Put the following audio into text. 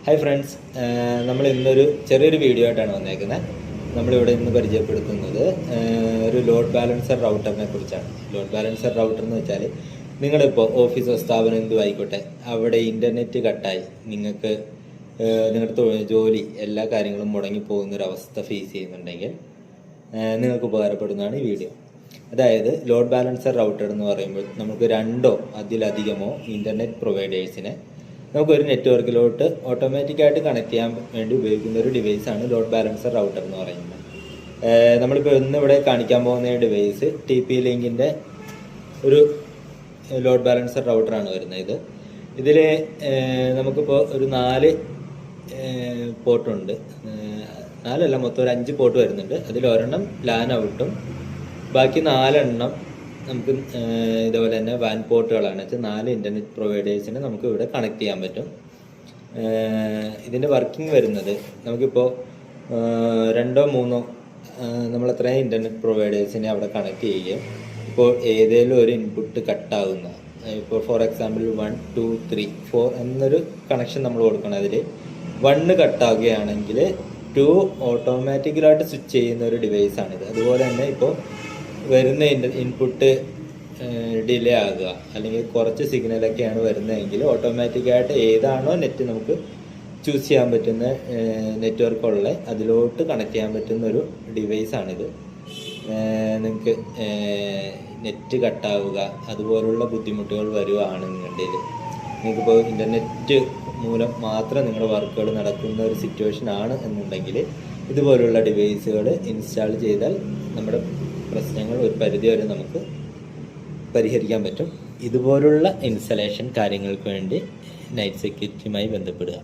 Hi friends, നമ്മൾ ഇന്നൊരു ചെറിയൊരു വീഡിയോ ആയിട്ടാണ് വന്നേക്കുന്നത്. നമ്മളിവിടെ ഇന്ന് പരിചയപ്പെടുത്തുന്നത് ഒരു ലോഡ് ബാലൻസർ റൗട്ടറിനെ കുറിച്ചാണ്. ലോഡ് ബാലൻസർ റൗട്ടർ എന്ന് വെച്ചാൽ നിങ്ങളിപ്പോൾ ഓഫീസോ സ്ഥാപനം എന്തും ആയിക്കോട്ടെ, അവിടെ ഇൻ്റർനെറ്റ് കട്ടായി നിങ്ങൾക്ക് നിങ്ങളുടെ ജോലി എല്ലാ കാര്യങ്ങളും മുടങ്ങിപ്പോകുന്നൊരവസ്ഥ ഫേസ് ചെയ്യുന്നുണ്ടെങ്കിൽ നിങ്ങൾക്ക് ഉപകാരപ്പെടുന്നതാണ് ഈ വീഡിയോ. അതായത് ലോഡ് ബാലൻസർ റൗട്ടർ എന്ന് പറയുമ്പോൾ നമുക്ക് രണ്ടോ അതിലധികമോ ഇൻ്റർനെറ്റ് പ്രൊവൈഡേഴ്സിനെ നമുക്കൊരു നെറ്റ്വർക്കിലോട്ട് ഓട്ടോമാറ്റിക്കായിട്ട് കണക്ട് ചെയ്യാൻ വേണ്ടി ഉപയോഗിക്കുന്ന ഒരു ഡിവൈസാണ് ലോഡ് ബാലൻസർ റൗട്ടർ എന്ന് പറയുന്നത്. നമ്മളിപ്പോൾ ഇന്നിവിടെ കാണിക്കാൻ പോകുന്ന ഡിവൈസ് TP-Linkന്റെ ഒരു ലോഡ് ബാലൻസർ റൗട്ടറാണ് വരുന്നത്. ഇതിൽ നമുക്കിപ്പോൾ ഒരു 4 പോർട്ടുണ്ട്. 4 അല്ല, മൊത്തം ഒരു 5 പോർട്ട് വരുന്നുണ്ട്. അതിൽ ഒരെണ്ണം ലാൻ ഔട്ടും ബാക്കി 4 എണ്ണം നമുക്ക് ഇതുപോലെ തന്നെ വാൻ പോർട്ടുകളാണ്. വെച്ചാൽ 4 ഇൻ്റർനെറ്റ് പ്രൊവൈഡേഴ്സിനെ നമുക്ക് ഇവിടെ കണക്ട് ചെയ്യാൻ പറ്റും. ഇതിൻ്റെ വർക്കിംഗ് വരുന്നത് നമുക്കിപ്പോൾ 2 or 3 നമ്മൾ എത്രയും ഇൻ്റർനെറ്റ് പ്രൊവൈഡേഴ്സിനെ അവിടെ കണക്ട് ചെയ്യുകയും ഇപ്പോൾ ഏതെങ്കിലും ഒരു ഇൻപുട്ട് കട്ടാകുന്ന, ഇപ്പോൾ ഫോർ എക്സാമ്പിൾ 1 2 3 4 എന്നൊരു കണക്ഷൻ നമ്മൾ കൊടുക്കണം. അതിൽ 1 കട്ടാകുകയാണെങ്കിൽ 2 ഓട്ടോമാറ്റിക്കലായിട്ട് സ്വിച്ച് ചെയ്യുന്ന ഒരു ഡിവൈസാണിത്. അതുപോലെ തന്നെ ഇപ്പോൾ വരുന്ന ഇൻപുട്ട് ഡിലേ ആകുക അല്ലെങ്കിൽ കുറച്ച് സിഗ്നലൊക്കെയാണ് വരുന്നതെങ്കിൽ ഓട്ടോമാറ്റിക്കായിട്ട് ഏതാണോ നെറ്റ് നമുക്ക് ചൂസ് ചെയ്യാൻ പറ്റുന്ന നെറ്റ്വർക്കുള്ള അതിലോട്ട് കണക്ട് ചെയ്യാൻ പറ്റുന്ന ഒരു ഡിവൈസാണിത്. നിങ്ങൾക്ക് നെറ്റ് കട്ടാവുക അതുപോലുള്ള ബുദ്ധിമുട്ടുകൾ വരുവാണെന്നുണ്ടെങ്കിൽ, നിങ്ങൾക്കിപ്പോൾ ഇൻ്റർനെറ്റ് മൂലം മാത്രം നിങ്ങളുടെ വർക്കുകൾ നടക്കുന്ന ഒരു സിറ്റുവേഷൻ ആണ് എന്നുണ്ടെങ്കിൽ ഇതുപോലുള്ള ഡിവൈസുകൾ ഇൻസ്റ്റാൾ ചെയ്താൽ നമ്മുടെ പ്രശ്നങ്ങൾ ഒരു പരിധി വരെ നമുക്ക് പരിഹരിക്കാൻ പറ്റും. ഇതുപോലുള്ള ഇൻസ്റ്റലേഷൻ കാര്യങ്ങൾക്ക് വേണ്ടി നൈറ്റ് സെക്യൂരിറ്റിയുമായി ബന്ധപ്പെടുക.